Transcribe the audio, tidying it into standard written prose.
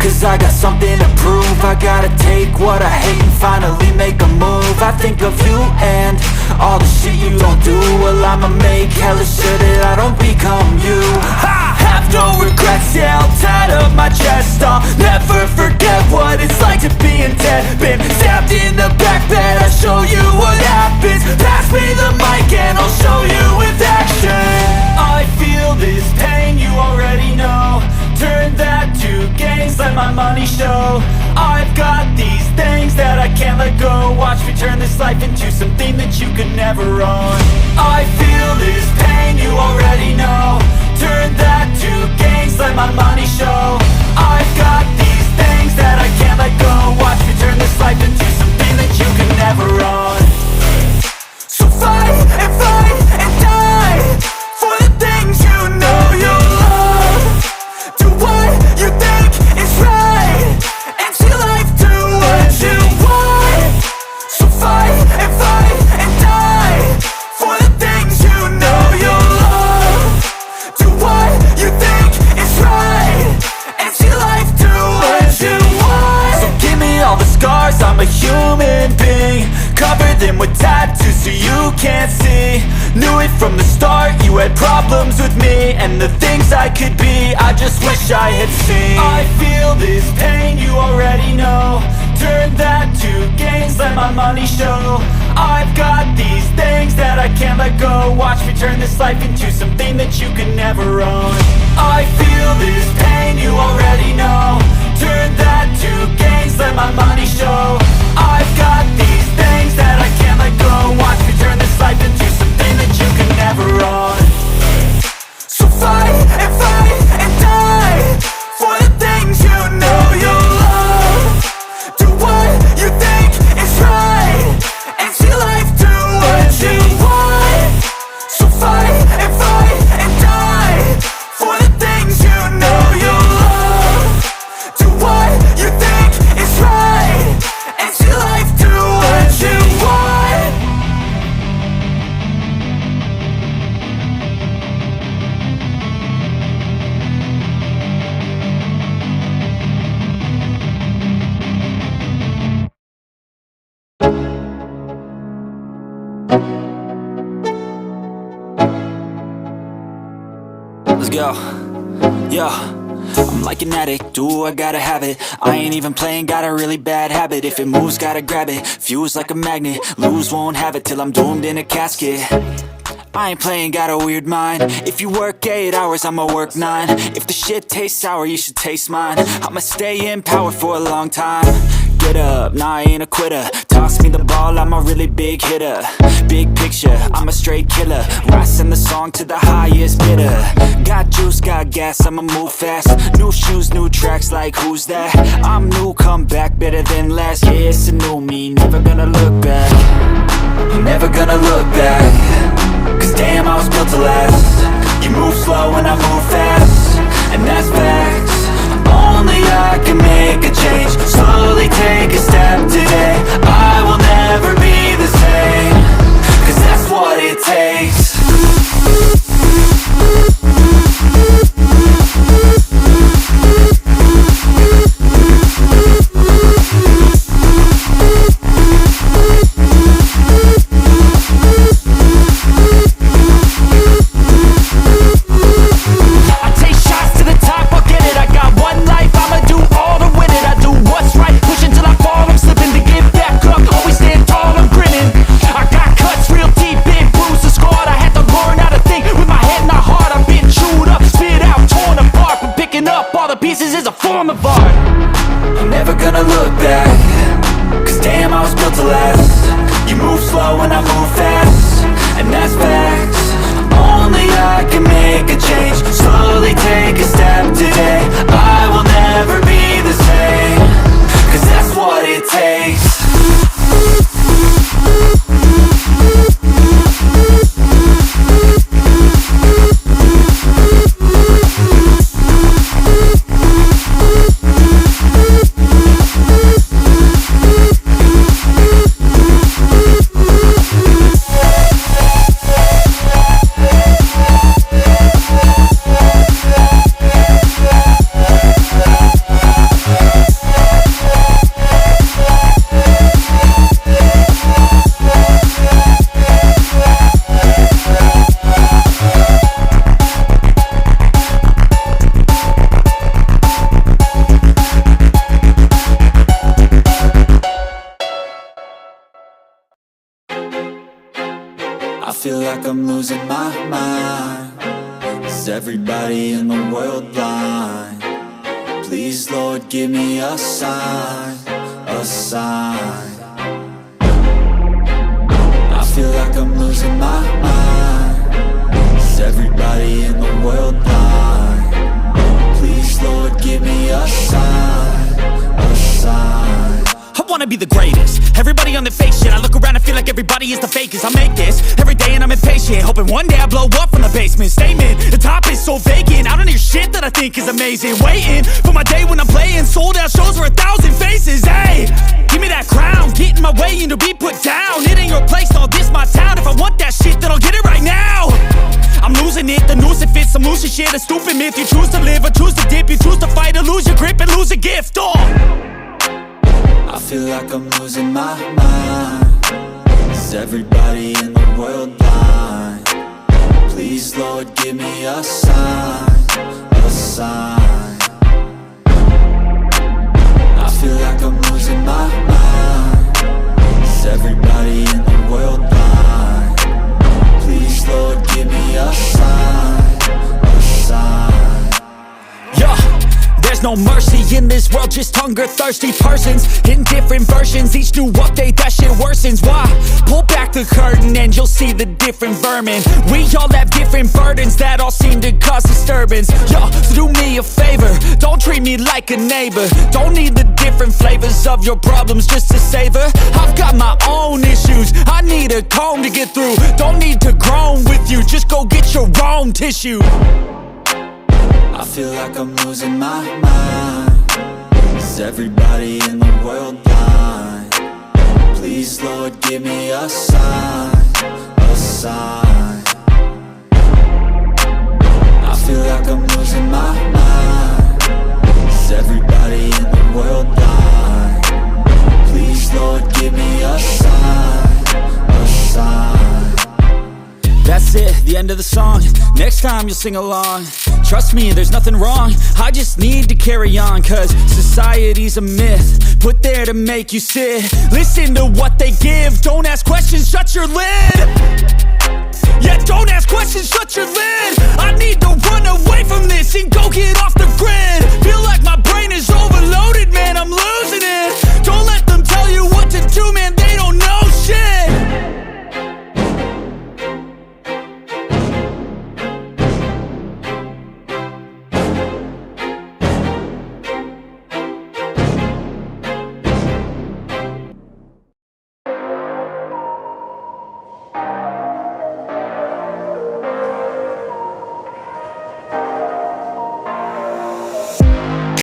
cause I got something to prove. I gotta take what I hate and finally make a move. I think of you and all the shit you don't do. Well, I'ma make hella sure that I don't become you. I have no regrets, yeah, I'll tie up my chest. I'll never forget what it's like to be in debt. Been stabbed in the back bed, I'll show you what happens. Pass me the mic and I'll show you with action. I feel this pain, you already know. Turn that to gains, let my money show. I've got these things that I can't let go. Watch me turn this life into something that you could never own. I feel this pain, you already know. Turn that to gains, let my money show. I've got these things that I can't let go. Watch me turn this life into something that you could never own. So fight and die for the things you know you love. Do what you think is right and see life do what you want. So fight and die for the things you know you love. Do what you think is right and see life do what you want. So give me all the scars, I'm a human being. Cover them with tattoos so you can't see. Knew it from the start, you had problems with me and the things I could be, I just wish I had seen. I feel this pain, you already know. Turn that to gains, let my money show. I've got these things that I can't let go. Watch me turn this life into something that you could never own. I feel this pain, you already know. Turn that to gains, let my money show. I've got these things that I can't let go. Watch me turn this life into something that you could never own. So fight and die for the things you know you love. Do what you think is right and see life do what you want. So fight and die for the things you know you love. Do what you think is right and see life do what you want. Let's go, yo. I'm like an addict, do I gotta have it. I ain't even playing, got a really bad habit. If it moves, gotta grab it, fuse like a magnet. Lose, won't have it till I'm doomed in a casket. I ain't playing, got a weird mind. If you work 8 hours, I'ma work 9. If the shit tastes sour, you should taste mine. I'ma stay in power for a long time. Get up, nah, I ain't a quitter. Toss me the ball, I'm a really big hitter. Big picture, I'm a straight killer. Rising the song to the highest bidder. Got juice, got gas, I'ma move fast. New shoes, new tracks, like who's that? I'm new, come back, better than last. Yeah, it's a new me, never gonna look back. Never gonna look back. Cause damn, I was built to last. You move slow and I move fast, and that's facts. Only I can make a change. Slowly take a step today. I will never be the same. Cause that's what it takes. I take shots to the top, I'll get it. I got one life, I'ma do all to win it. I do feel like I'm losing my mind. Is everybody in the world blind? Please, Lord, give me a sign, a sign. I feel like I'm losing my mind. Is everybody in the world blind? Please, Lord, give me a sign, a sign. I wanna be the greatest. Everybody on the fake shit. I look around and feel like everybody is the fakest. I make this every day and I'm impatient, hoping one day I blow up from the basement. Statement, the top is so vacant. I don't hear shit that I think is amazing. Waiting for my day when I'm playing sold out shows for 1,000 faces. Hey, give me that crown, get in my way and to be put down. It ain't your place, no, this my town. If I want that shit, then I'll get it right now. I'm losing it, the noose it fits. Some losing shit, a stupid myth. You choose to live or choose to dip. You choose to fight or lose your grip and lose a gift. I feel like I'm losing my mind. Is everybody in the world blind? Please, Lord, give me a sign, a sign. I feel like I'm losing my mind. Is everybody in the world blind? Please, Lord, give me a sign, a sign. Yeah. There's no mercy in this world, just hunger-thirsty persons in different versions. Each new update, that shit worsens. Why? Pull back the curtain and you'll see the different vermin. We all have different burdens that all seem to cause disturbance. Yo, so do me a favor, don't treat me like a neighbor. Don't need the different flavors of your problems just to savor. I've got my own issues, I need a comb to get through. Don't need to groan with you, just go get your own tissue. I feel like I'm losing my mind. Is everybody in the world blind? Please, Lord, give me a sign, a sign. I feel like I'm losing my mind. Is everybody in the world blind? Please, Lord, give me a sign, a sign. That's it, the end of the song. Next time you'll sing along. Trust me, there's nothing wrong. I just need to carry on, cause society's a myth put there to make you sit. Listen to what they give. Don't ask questions, shut your lid. Yeah, don't ask questions, shut your lid. I need to run away